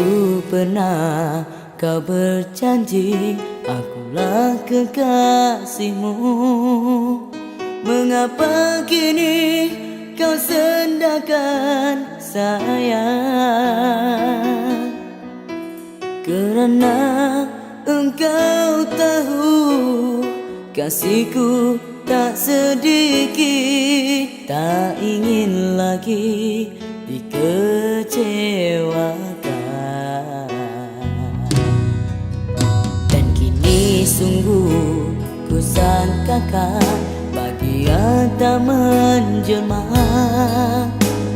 Dulu pernah kau berjanji akulah kekasihmu. Mengapa kini kau sandarkan sayang? Kerana engkau tahu kasihku tak sedikit, tak ingin lagi dikecewakan. Dan kini sungguh ku sangkakan bahagia tak menjelma,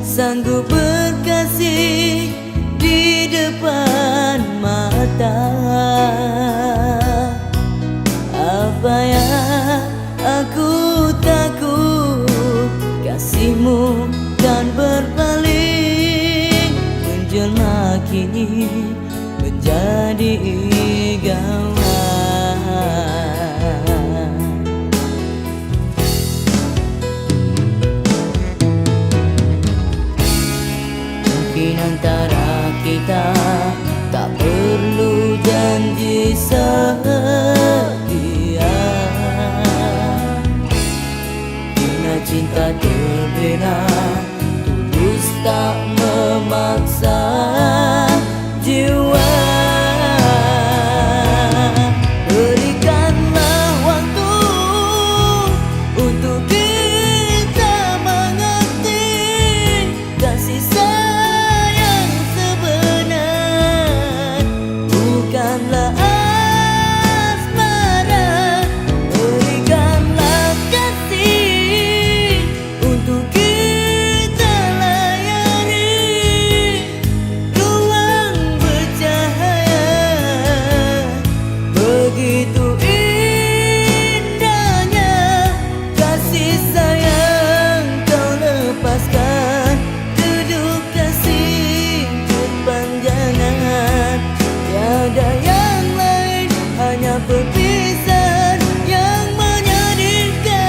sanggup berkasih di depan mata. Apa yang aku takut, kasihmu kan berpaling, menjelma kini menjadi gawat. Mungkin antara kita tak perlu janji setia, karena cinta terbina tulus tak memaksa jiwa. Berikanlah waktu untuk kita mengerti kasih sayang sebenar, bukanlah asmara. Berikanlah kasih untuk kita layani ruang bercahaya. Begitu indahnya kasih sayang kau lepaskan, duduk kasih berpanjangan. Tiada yang lain, hanya perpisahan yang menyedihkan.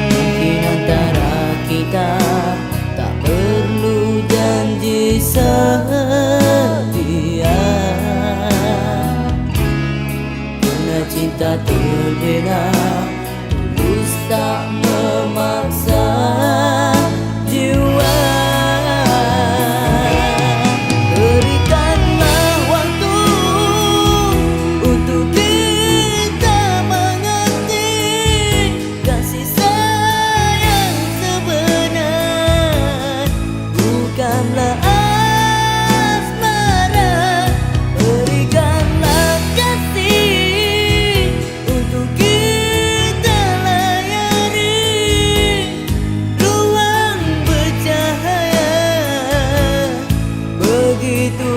Mungkin antara kita tak perlu janji setia, karena cinta terbina tulus tak memaksa jiwa. Berikanlah waktu untuk kita mengerti kasih sayang sebenar, bukanlah asmara. Berikanlah kasih untuk kita layani ruang bercahaya. Begitu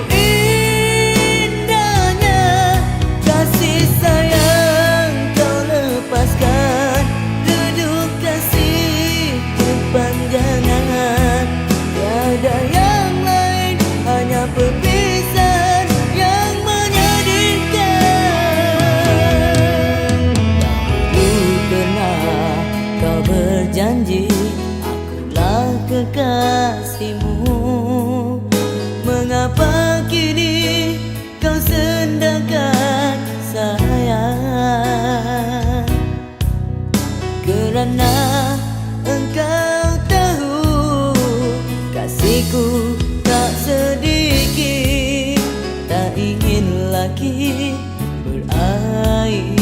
indahnya kasih sayang kau lepaskan, duduk kasih berpanjangan. Tiada yang lain, hanya perpisahan yang menyedihkan. Dahulu pernah kau berjanji akulah kekasihmu. Mengapa kini kau sandarkan sayang? Kerana engkau tahu kasihku tak sedikit, tak ingin lagi berakhir.